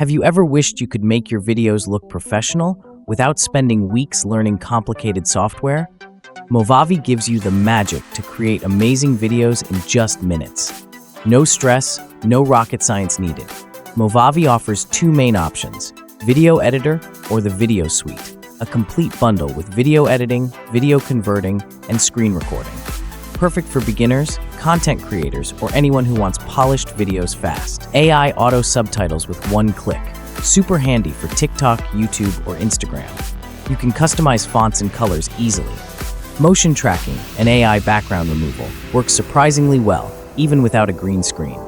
Have you ever wished you could make your videos look professional without spending weeks learning complicated software? Movavi gives you the magic to create amazing videos in just minutes. No stress, no rocket science needed. Movavi offers two main options: Video Editor or the Video Suite, a complete bundle with video editing, video converting, and screen recording. Perfect for beginners, content creators, or anyone who wants polished videos fast. AI auto subtitles with one click. Super handy for TikTok, YouTube, or Instagram. You can customize fonts and colors easily. Motion tracking and AI background removal works surprisingly well, even without a green screen.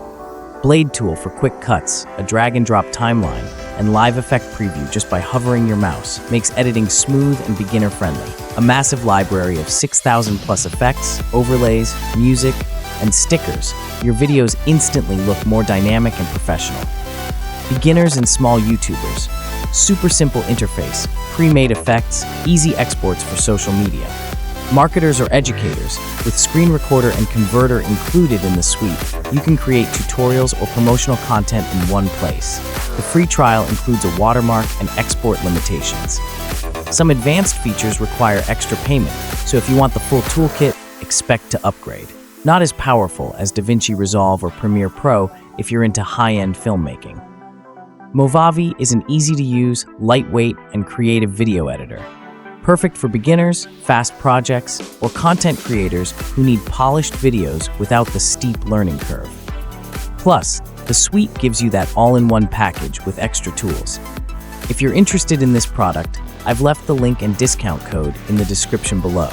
Blade tool for quick cuts, a drag and drop timeline, and live effect preview just by hovering your mouse makes editing smooth and beginner friendly. A massive library of 6,000 plus effects, overlays, music, and stickers. Your videos instantly look more dynamic and professional. Beginners and small YouTubers. Super simple interface, pre-made effects, easy exports for social media. Marketers or educators, with screen recorder and converter included in the suite, you can create tutorials or promotional content in one place. The free trial includes a watermark and export limitations. Some advanced features require extra payment, so if you want the full toolkit, expect to upgrade. Not as powerful as DaVinci Resolve or Premiere Pro if you're into high-end filmmaking. Movavi is an easy-to-use, lightweight, and creative video editor. Perfect for beginners, fast projects, or content creators who need polished videos without the steep learning curve. Plus, the suite gives you that all-in-one package with extra tools. If you're interested in this product, I've left the link and discount code in the description below.